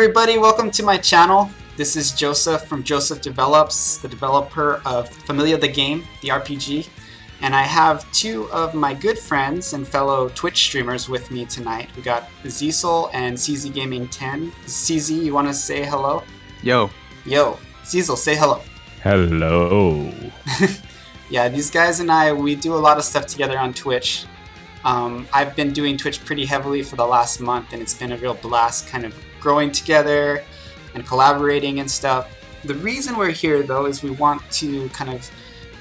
everybody, welcome to my channel. This is Joseph from Joseph Develops, the developer of Familia the game, the RPG. And I have two of my good friends and fellow Twitch streamers with me tonight. We got Zisel and CZ Gaming 10. CZ, you want to say hello? Yo. Yo. Zisel, say hello. Hello. Yeah, these guys and I, we do a lot of stuff together on Twitch. I've been doing Twitch pretty heavily for the last month, and it's been a real blast kind of growing together and collaborating and stuff. The reason we're here, though, is we want to kind of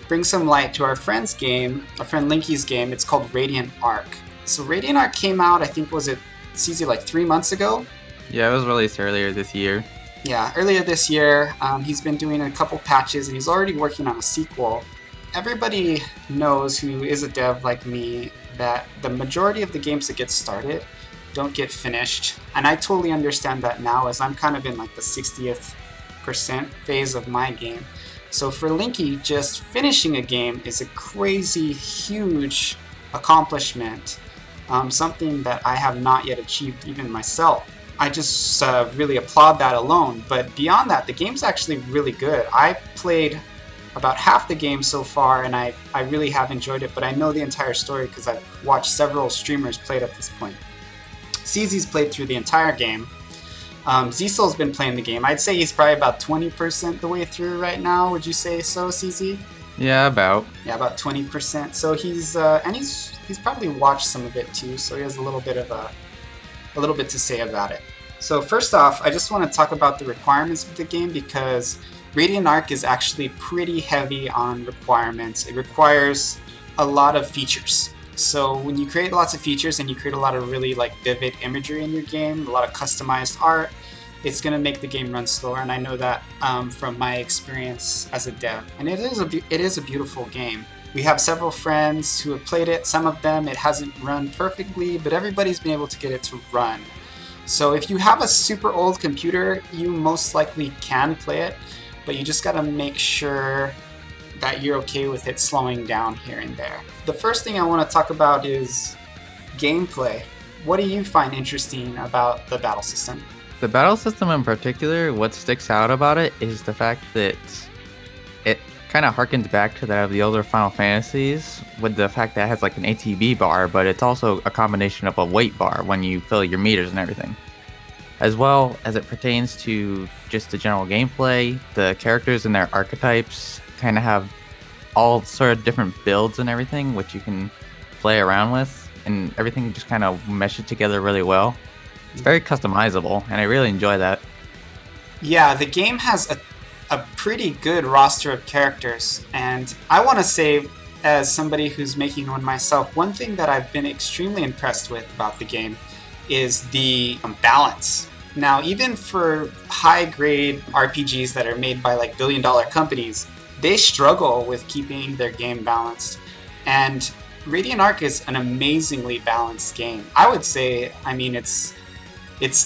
bring some light to our friend's game, our friend Linky's game. It's called Radiant Arc. So Radiant Arc came out, I think, was it, CZ, like 3 months ago? Yeah, it was released earlier this year. Yeah, earlier this year. He's been doing a couple patches, and he's already working on a sequel. Everybody knows who is a dev like me that the majority of the games that get started don't get finished. And I totally understand that now, as I'm kind of in like the 60th percent phase of my game. So for Linky, just finishing a game is a crazy, huge accomplishment. Something that I have not yet achieved even myself. I just really applaud that alone. But beyond that, the game's actually really good. I played about half the game so far, and I really have enjoyed it, but I know the entire story because I've watched several streamers play it at this point. CZ's played through the entire game. Zisel's been playing the game. I'd say he's probably about 20% the way through right now. Would you say so, CZ? Yeah, about. Yeah, about 20%. So he's probably watched some of it too, so he has a little bit to say about it. So first off, I just want to talk about the requirements of the game, because Radiant Arc is actually pretty heavy on requirements. It requires a lot of features. So when you create lots of features and you create a lot of really like vivid imagery in your game, a lot of customized art, it's going to make the game run slower. And I know that from my experience as a dev. And it is a beautiful game. We have several friends who have played it. Some of them it hasn't run perfectly, but everybody's been able to get it to run. So if you have a super old computer, you most likely can play it. But you just gotta make sure that you're okay with it slowing down here and there. The first thing I want to talk about is gameplay. What do you find interesting about the battle system? The battle system in particular, what sticks out about it is the fact that it kind of harkens back to that of the older Final Fantasies, with the fact that it has like an ATB bar, but it's also a combination of a weight bar when you fill your meters and everything. As well as it pertains to just the general gameplay, the characters and their archetypes kind of have all sort of different builds and everything, which you can play around with, and everything just kind of meshes together really well. It's very customizable, and I really enjoy that. Yeah, the game has a pretty good roster of characters, and I want to say, as somebody who's making one myself, one thing that I've been extremely impressed with about the game is the balance. Now, even for high-grade RPGs that are made by like billion-dollar companies, they struggle with keeping their game balanced. And Radiant Arc is an amazingly balanced game. I would say, I mean, it's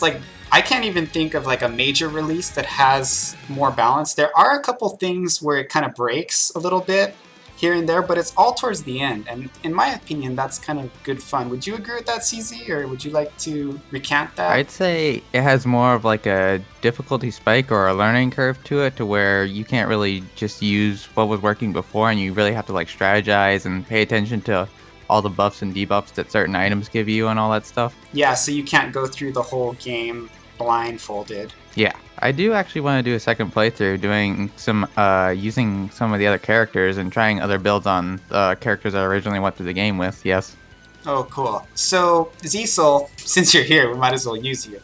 like, I can't even think of like a major release that has more balance. There are a couple things where it kind of breaks a little bit here and there, but it's all towards the end. And in my opinion, that's kind of good fun. Would you agree with that, CZ, or would you like to recant that? I'd say it has more of like a difficulty spike or a learning curve to it, to where you can't really just use what was working before, and you really have to like strategize and pay attention to all the buffs and debuffs that certain items give you and all that stuff. Yeah, so you can't go through the whole game blindfolded. Yeah, I do actually want to do a second playthrough, doing some using some of the other characters and trying other builds on characters I originally went through the game with. Yes. Oh, cool. So Zisel, since you're here, we might as well use you.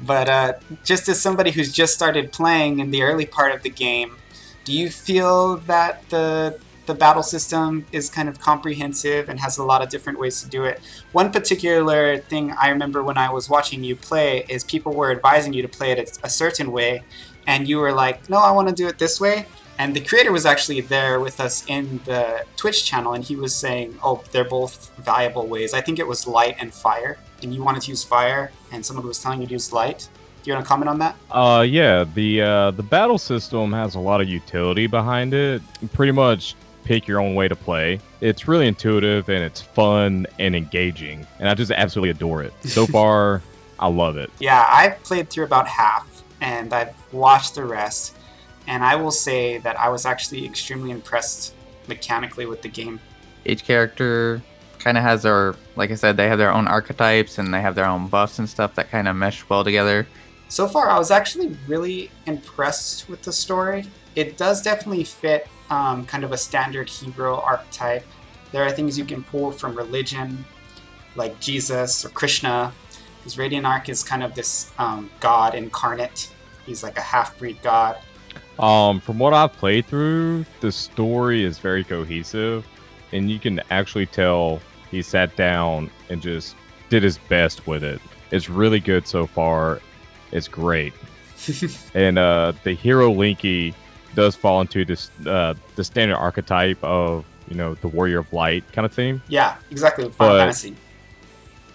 But just as somebody who's just started playing in the early part of the game, do you feel that the battle system is kind of comprehensive and has a lot of different ways to do it? One particular thing I remember when I was watching you play is people were advising you to play it a certain way, and you were like, no, I want to do it this way. And the creator was actually there with us in the Twitch channel, and he was saying, oh, they're both valuable ways. I think it was light and fire, and you wanted to use fire, and someone was telling you to use light. Do you want to comment on that? Yeah, the battle system has a lot of utility behind it. Pretty much pick your own way to play. It's really intuitive, and it's fun and engaging, and I just absolutely adore it. So far, I love it. Yeah, I've played through about half, and I've watched the rest, and I will say that I was actually extremely impressed mechanically with the game. Each character kind of has their, like I said, they have their own archetypes and they have their own buffs and stuff that kind of mesh well together. So far, I was actually really impressed with the story. It does definitely fit kind of a standard hero archetype. There are things you can pull from religion, like Jesus or Krishna, because Radiant Arc is kind of this god incarnate. He's like a half-breed god. From what I've played through, the story is very cohesive, and you can actually tell he sat down and just did his best with it. It's really good so far. It's great. And the hero Linky does fall into this the standard archetype of, you know, the Warrior of Light kind of theme. Yeah, exactly. Final But Fantasy.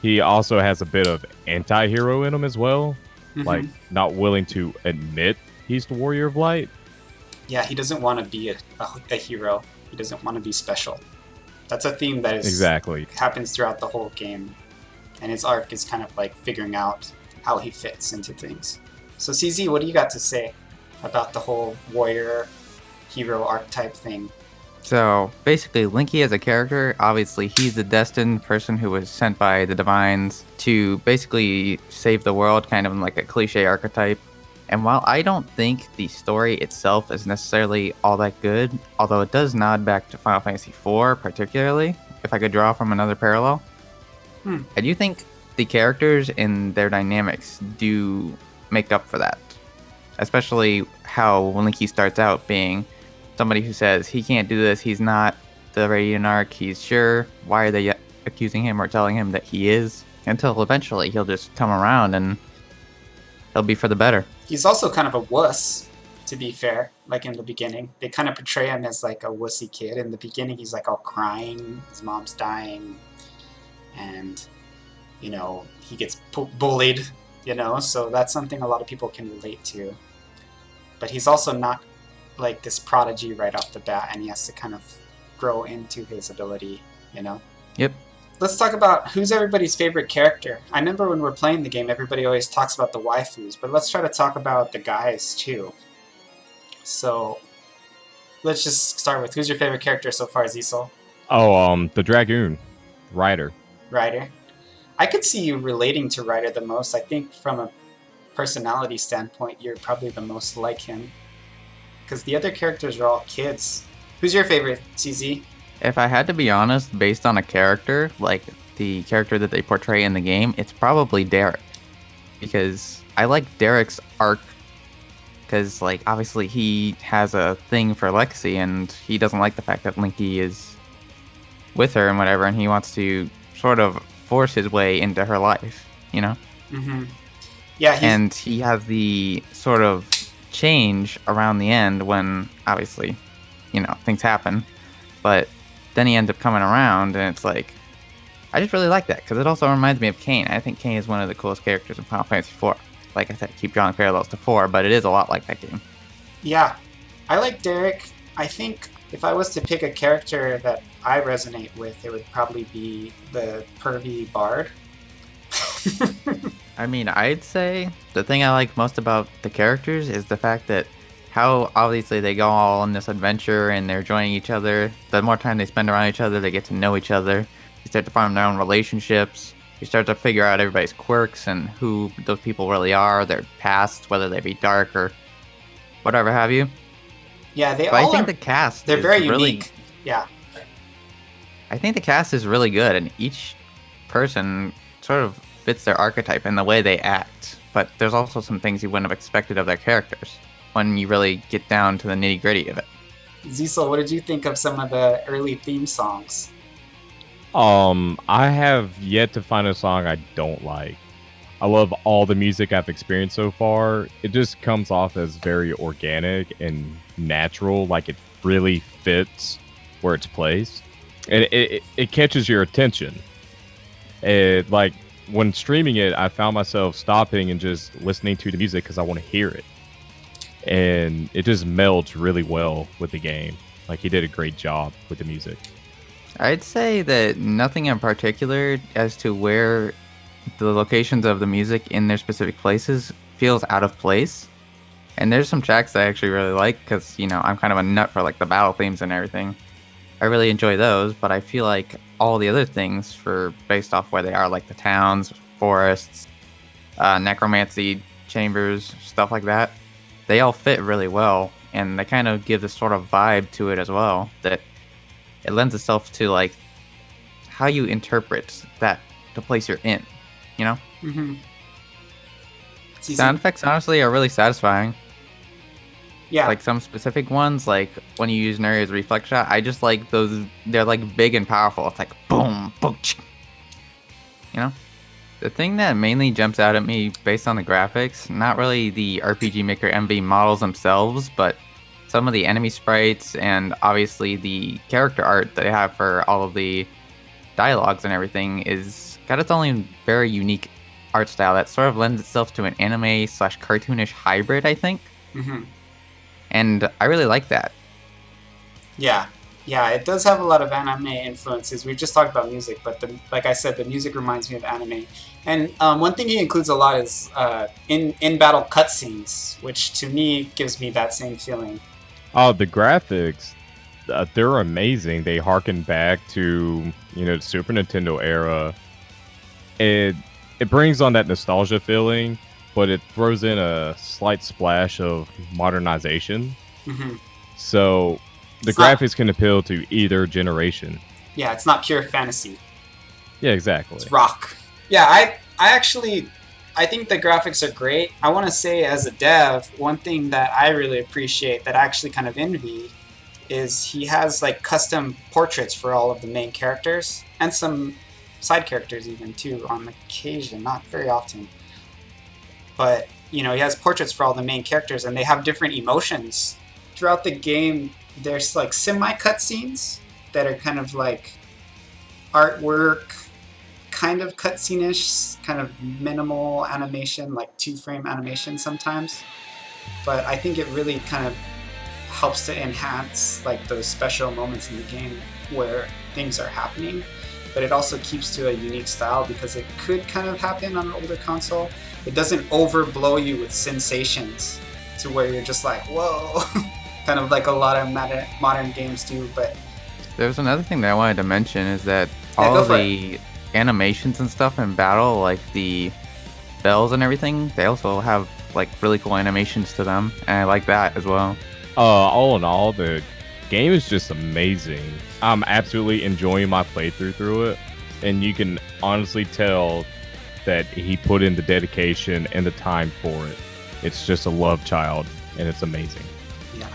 he also has a bit of anti-hero in him as well, Mhm. like not willing to admit he's the Warrior of Light. Yeah, he doesn't want to be a hero. He doesn't want to be special. That's a theme that is Exactly. happens throughout the whole game, and his arc is kind of like figuring out how he fits into things. So CZ, what do you got to say about the whole warrior hero archetype thing? So basically, Linky as a character, obviously, he's the destined person who was sent by the divines to basically save the world, kind of like a cliche archetype. And while I don't think the story itself is necessarily all that good, although it does nod back to Final Fantasy IV particularly, if I could draw from another parallel, I do think the characters and their dynamics do make up for that. Especially how Linky starts out being somebody who says he can't do this, he's not the Radiant Arc, he's sure. Why are they accusing him or telling him that he is? Until eventually he'll just come around and he'll be for the better. He's also kind of a wuss, to be fair. Like in the beginning, they kind of portray him as like a wussy kid. In the beginning, he's like all crying, his mom's dying, and you know he gets bullied. You know, so that's something a lot of people can relate to. But he's also not like this prodigy right off the bat, and he has to kind of grow into his ability. You know. Yep. Let's talk about who's everybody's favorite character. I remember when we're playing the game, everybody always talks about the waifus, but let's try to talk about the guys too. So, let's just start with who's your favorite character so far, Zisel? Oh, the Dragoon, Ryder. Ryder. I could see you relating to Ryder the most. I think from a personality standpoint, you're probably the most like him. Because the other characters are all kids. Who's your favorite, CZ? If I had to be honest, based on a character, like the character that they portray in the game, it's probably Derek. Because I like Derek's arc, because like obviously he has a thing for Lexi, and he doesn't like the fact that Linky is with her and whatever, and he wants to sort of force his way into her life, you know? Mm-hmm. Yeah, and he has the sort of change around the end when obviously, you know, things happen, but then he ends up coming around, and it's like, I just really like that, because it also reminds me of Kain. I think Kain is one of the coolest characters in Final Fantasy IV. Like I said, keep drawing parallels to 4, but it is a lot like that game. Yeah, I like Derek. I think if I was to pick a character that I resonate with, it would probably be the pervy bard. I mean, I'd say the thing I like most about the characters is the fact that how obviously they go all on this adventure and they're joining each other. The more time they spend around each other, they get to know each other. They start to form their own relationships. You start to figure out everybody's quirks and who those people really are, their past, whether they be dark or whatever have you. Yeah, But I think the cast they're is very really, unique. Yeah. I think the cast is really good, and each person sort of fits their archetype in the way they act. But there's also some things you wouldn't have expected of their characters when you really get down to the nitty gritty of it. Zisel, what did you think of some of the early theme songs? I have yet to find a song I don't like. I love all the music I've experienced so far. It just comes off as very organic and natural, like it really fits where it's placed. And it catches your attention. Like when streaming it, I found myself stopping and just listening to the music because I want to hear it. And it just melds really well with the game. Like he did a great job with the music. I'd say that nothing in particular as to where the locations of the music in their specific places feels out of place. And there's some tracks I actually really like because, I'm kind of a nut for like the battle themes and everything. I really enjoy those, but I feel like all the other things for based off where they are, like the towns, forests, necromancy chambers, stuff like that, they all fit really well, and they kind of give this sort of vibe to it as well that it lends itself to like how you interpret the place you're in, you know? Mm-hmm. Sound effects honestly are really satisfying. Yeah. Like some specific ones, like when you use Neria's reflex shot, I just like those. They're like big and powerful. It's like boom, boom, you know. The thing that mainly jumps out at me based on the graphics, not really the RPG Maker MV models themselves, but some of the enemy sprites and obviously the character art that they have for all of the dialogues and everything is got its own very unique art style that sort of lends itself to an anime/cartoonish hybrid, I think. Mm-hmm. And I really like that. Yeah, it does have a lot of anime influences. We just talked about music, but like I said, the music reminds me of anime. And one thing he includes a lot is in-battle cutscenes, which to me gives me that same feeling. Oh, the graphics, they're amazing. They harken back to, the Super Nintendo era. It brings on that nostalgia feeling, but it throws in a slight splash of modernization. Mm-hmm. So the graphics can appeal to either generation. Yeah, it's not pure fantasy. Yeah, exactly. It's rock. Yeah, I think the graphics are great. I want to say as a dev, one thing that I really appreciate that I actually kind of envy is he has like custom portraits for all of the main characters and some side characters even too on occasion, not very often. But, he has portraits for all the main characters, and they have different emotions. Throughout the game, there's, like, semi-cutscenes that are kind of, like, artwork, kind of cutscene-ish, kind of minimal animation, like 2-frame animation sometimes. But I think it really kind of helps to enhance, like, those special moments in the game where things are happening. But it also keeps to a unique style because it could kind of happen on an older console. It doesn't overblow you with sensations to where you're just like, whoa, kind of like a lot of modern games do. But there's another thing that I wanted to mention is that all of the animations and stuff in battle, like the bells and everything, they also have like really cool animations to them, and I like that as well. All in all, the game is just amazing. I'm absolutely enjoying my playthrough through it, and you can honestly tell that he put in the dedication and the time for it. It's just a love child, and it's amazing. Yeah.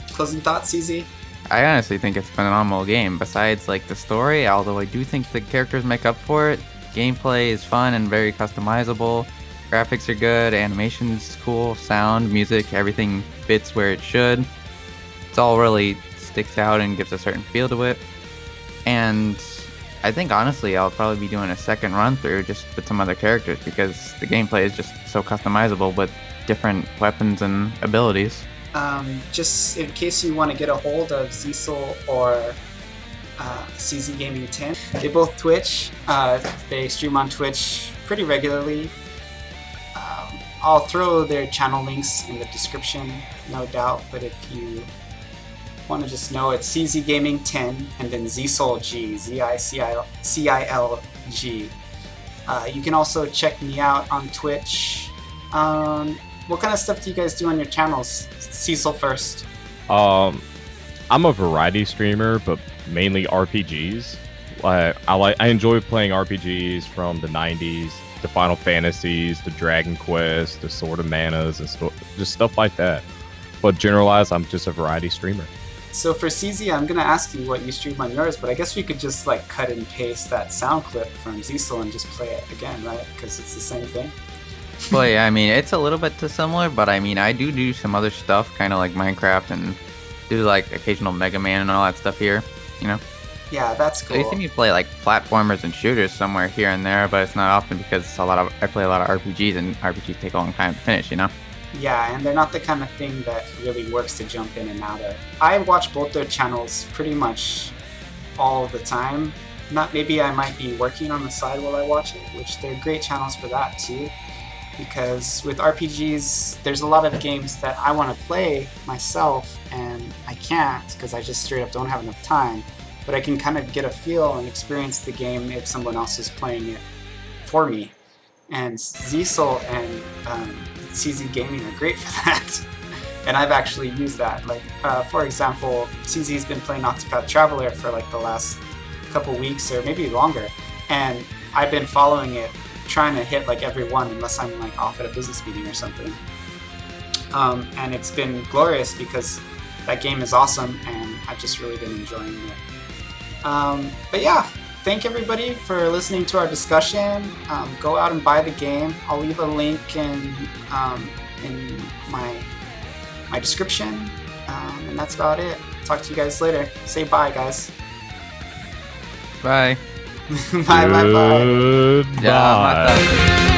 Closing thoughts, CZ? I honestly think it's a phenomenal game. Besides like the story, although I do think the characters make up for it, gameplay is fun and very customizable. Graphics are good, animation's cool, sound, music, everything fits where it should. It's all really sticks out and gives a certain feel to it. And I think honestly I'll probably be doing a second run through just with some other characters because the gameplay is just so customizable with different weapons and abilities. Just in case you want to get a hold of Cecil or CZ Gaming 10, they both Twitch. They stream on Twitch pretty regularly. I'll throw their channel links in the description, no doubt, but if you want to just know, it's CZ Gaming 10 and then Zicil G, Z-I-C-I-L-G. You can also check me out on Twitch. What kind of stuff do you guys do on your channels? Cecil first. I'm a variety streamer, but mainly RPGs. I enjoy playing RPGs from the 90s, to Final Fantasies, to Dragon Quest, to Sword of Manas, and just stuff like that. But generalized, I'm just a variety streamer. So for CZ, I'm gonna ask you what you stream on yours, but I guess we could just like cut and paste that sound clip from Zicil and just play it again, right? Because it's the same thing. Well, yeah, I mean, it's a little bit too similar, but I mean, I do some other stuff, kind of like Minecraft, and do like occasional Mega Man and all that stuff here, you know? Yeah, that's cool. So you see me play like platformers and shooters somewhere here and there, but it's not often because I play a lot of RPGs, and RPGs take a long time to finish, you know? Yeah, and they're not the kind of thing that really works to jump in and out of. I watch both their channels pretty much all the time. not maybe I might be working on the side while I watch it, which they're great channels for that too. Because with RPGs, there's a lot of games that I want to play myself, and I can't because I just straight up don't have enough time. But I can kind of get a feel and experience the game if someone else is playing it for me. And Zsol and CZ Gaming are great for that. And I've actually used that. Like, for example, CZ's been playing Octopath Traveler for like the last couple weeks or maybe longer, and I've been following it, trying to hit like every one unless I'm like off at a business meeting or something. And it's been glorious because that game is awesome, and I've just really been enjoying it. But yeah, thank everybody for listening to our discussion. Go out and buy the game. I'll leave a link in my description, and that's about it. Talk to you guys later. Say bye, guys. Bye. Bye. Goodbye. Yeah, I'm not done.